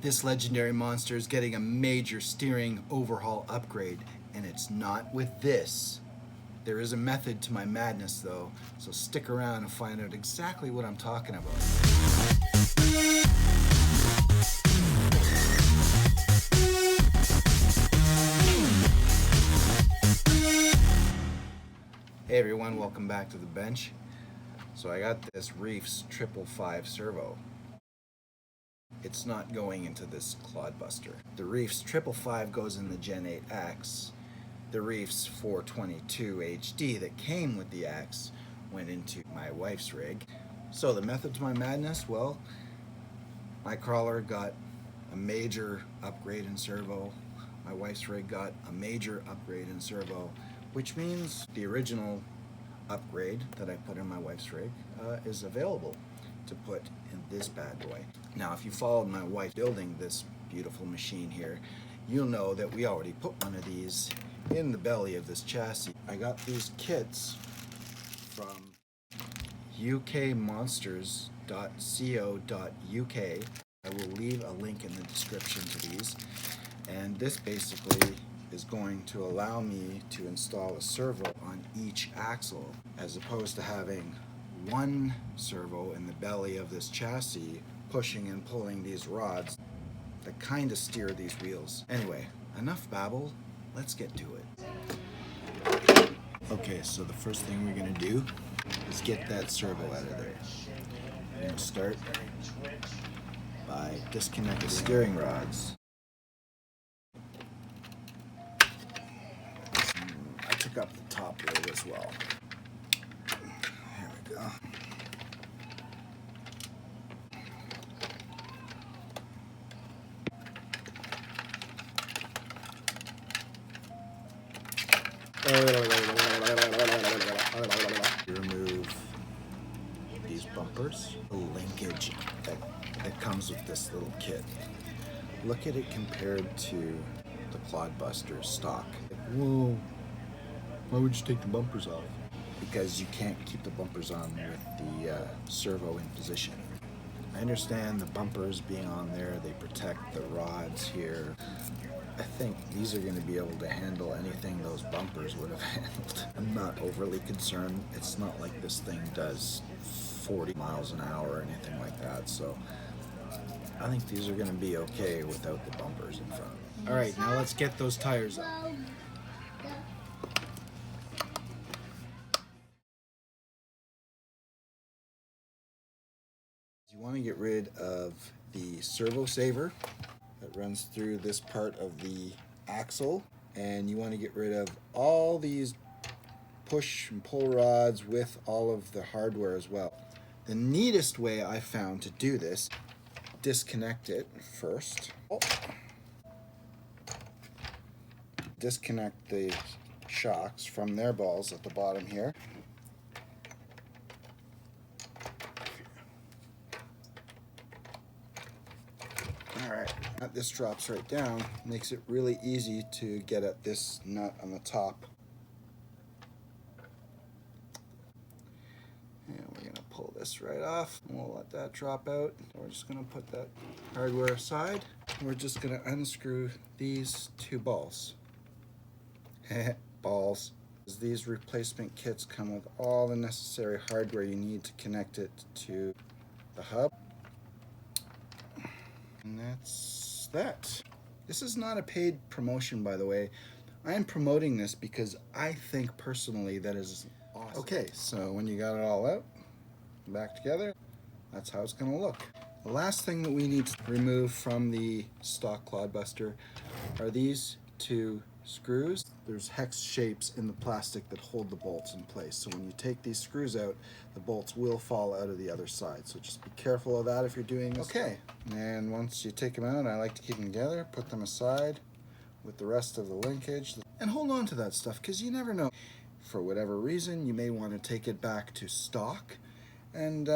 This legendary monster is getting a major steering overhaul upgrade, and it's not with this. There is a method to my madness though, so stick around and find out exactly what I'm talking about. Hey everyone, welcome back to the bench. So I got this Reef's 555 servo. It's not going into this Clod Buster. The Reef's 555 goes in the Gen 8X. The Reef's 422 HD that came with the X went into my wife's rig. So the method to my madness, well, my crawler got a major upgrade in servo. My wife's rig got a major upgrade in servo, which means the original upgrade that I put in my wife's rig is available to put in this bad boy. Now, if you followed my wife building this beautiful machine here, you'll know that we already put one of these in the belly of this chassis. I got these kits from ukmonsters.co.uk. I will leave a link in the description to these, and this basically is going to allow me to install a servo on each axle, as opposed to having one servo in the belly of this chassis pushing and pulling these rods that kind of steer these wheels. Anyway, enough babble, let's get to it. Okay, so the first thing we're gonna do is get that servo out of there. We're gonna start by disconnecting the steering rods. I took up the top load as well. There we go. Remove these bumpers, the linkage that comes with this little kit. Look at it compared to the Clod Buster stock. Whoa, why would you take the bumpers off? Because you can't keep the bumpers on with the servo in position. I understand the bumpers being on there, they protect the rods here. I think these are going to be able to handle anything those bumpers would have handled. I'm not overly concerned. It's not like this thing does 40 miles an hour or anything like that, so I think these are going to be okay without the bumpers in front. All right, now let's get those tires up. You want to get rid of the servo saver that runs through this part of the axle, and you want to get rid of all these push and pull rods with all of the hardware as well. The neatest way I found to do this, disconnect it first. Disconnect the shocks from their balls at the bottom here. Alright, this drops right down, makes it really easy to get at this nut on the top. And we're going to pull this right off, and we'll let that drop out. We're just going to put that hardware aside. We're just going to unscrew these two balls. Balls. These replacement kits come with all the necessary hardware you need to connect it to the hub. And that's that. This is not a paid promotion, by the way. I am promoting this because I think personally that is awesome. Okay, so when you got it all out, back together, that's how it's going to look. The last thing that we need to remove from the stock Clod Buster are these two screws. There's hex shapes in the plastic that hold the bolts in place. So when you take these screws out, the bolts will fall out of the other side. So just be careful of that if you're doing this. Okay, and once you take them out, I like to keep them together, put them aside with the rest of the linkage, and hold on to that stuff because you never know. For whatever reason, you may want to take it back to stock, and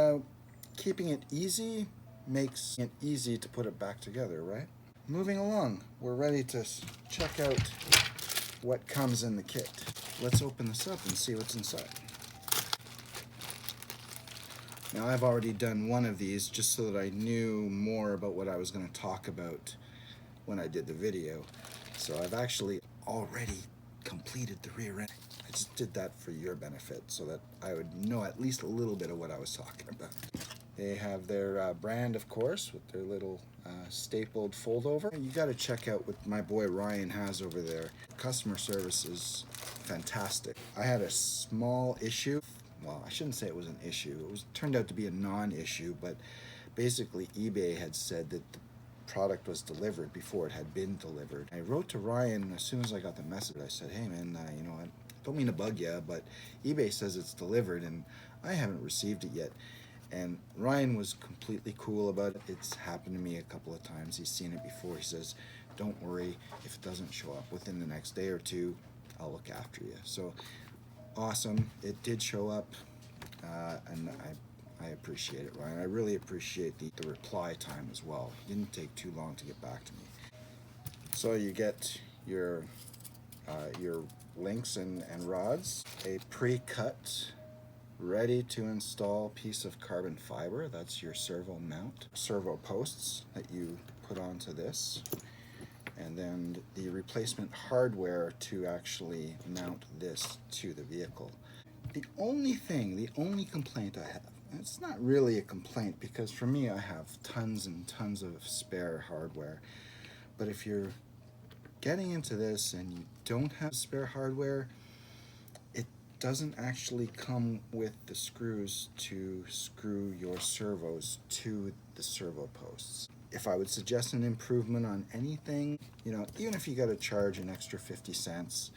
keeping it easy makes it easy to put it back together, right? Moving along, we're ready to check out what comes in the kit. Let's open this up and see what's inside. Now I've already done one of these just so that I knew more about what I was going to talk about when I did the video. So I've actually already completed the rear end. I just did that for your benefit so that I would know at least a little bit of what I was talking about. They have their brand, of course, with their little stapled fold over. You got to check out what my boy Ryan has over there. Customer service is fantastic. I had a small issue. Well, I shouldn't say it was an issue. It turned out to be a non-issue, but basically eBay had said that the product was delivered before it had been delivered. I wrote to Ryan as soon as I got the message. I said, hey man, you know, I don't mean to bug you, but eBay says it's delivered and I haven't received it yet. And Ryan was completely cool about it. It's happened to me a couple of times. He's seen it before. He says, don't worry, if it doesn't show up within the next day or two, I'll look after you. So awesome, it did show up, and I appreciate it, Ryan. I really appreciate the reply time as well. It didn't take too long to get back to me. So you get your links and rods, a pre-cut, ready to install piece of carbon fiber. That's your servo mount, servo posts that you put onto this, and then the replacement hardware to actually mount this to the vehicle. The only complaint I have, and it's not really a complaint because for me I have tons and tons of spare hardware, but if you're getting into this and you don't have spare hardware, it doesn't actually come with the screws to screw your servos to the servo posts. If I would suggest an improvement on anything, you know, even if you got to charge an extra 50 cents,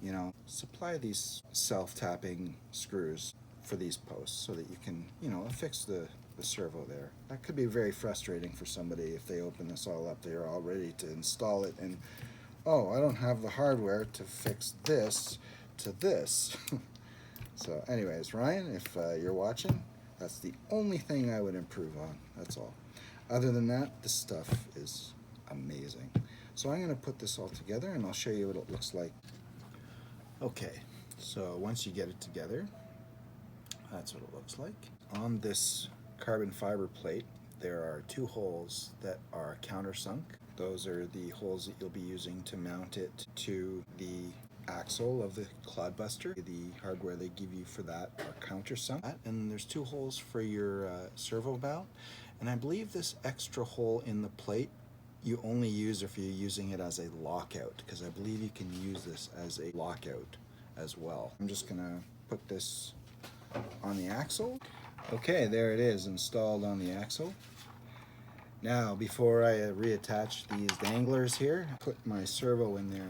you know, supply these self-tapping screws for these posts so that you can, you know, affix the servo there. That could be very frustrating for somebody if they open this all up, they're all ready to install it and, oh, I don't have the hardware to fix this to this. So anyways, Ryan, if you're watching, that's the only thing I would improve on, that's all. Other than that, this stuff is amazing. So I'm going to put this all together and I'll show you what it looks like. Okay, so once you get it together, that's what it looks like. On this carbon fiber plate, there are two holes that are countersunk. Those are the holes that you'll be using to mount it to the axle of the Clod Buster. The hardware they give you for that are countersunk. And there's two holes for your servo valve. And I believe this extra hole in the plate you only use if you're using it as a lockout, because I believe you can use this as a lockout as well. I'm just gonna put this on the axle. Okay, there it is installed on the axle. Now, before I reattach these danglers here, put my servo in there.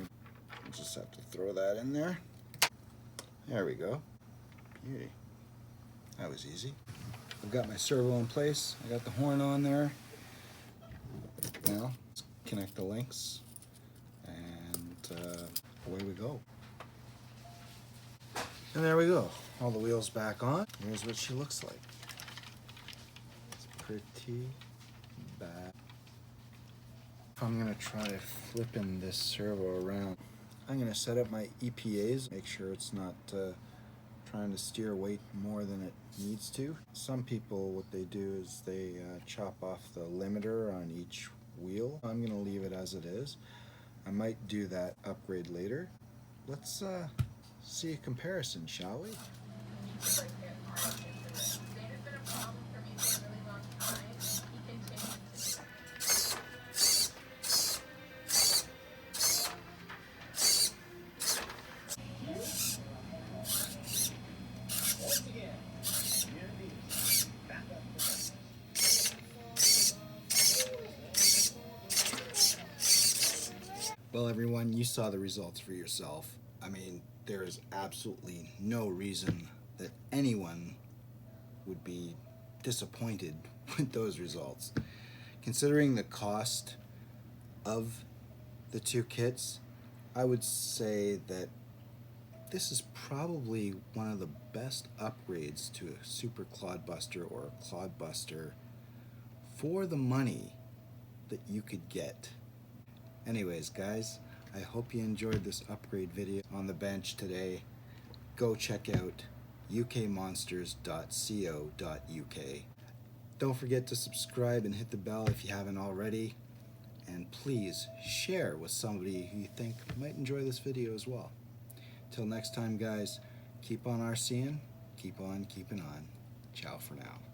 I just have to throw that in there. There we go. Beauty. That was easy. I've got my servo in place. I got the horn on there. Now, let's connect the links, and away we go. And there we go. All the wheels back on. Here's what she looks like. It's pretty bad. I'm gonna try flipping this servo around. I'm gonna set up my EPAs, make sure it's not trying to steer weight more than it needs to. Some people, what they do is they chop off the limiter on each wheel. I'm gonna leave it as it is. I might do that upgrade later. Let's see a comparison, shall we? Well, everyone, you saw the results for yourself. I mean, there is absolutely no reason that anyone would be disappointed with those results. Considering the cost of the two kits, I would say that this is probably one of the best upgrades to a Super Clod Buster or a Clod Buster for the money that you could get. Anyways, guys, I hope you enjoyed this upgrade video on the bench today. Go check out ukmonsters.co.uk. Don't forget to subscribe and hit the bell if you haven't already. And please share with somebody who you think might enjoy this video as well. Till next time, guys, keep on RCing, keep on keeping on. Ciao for now.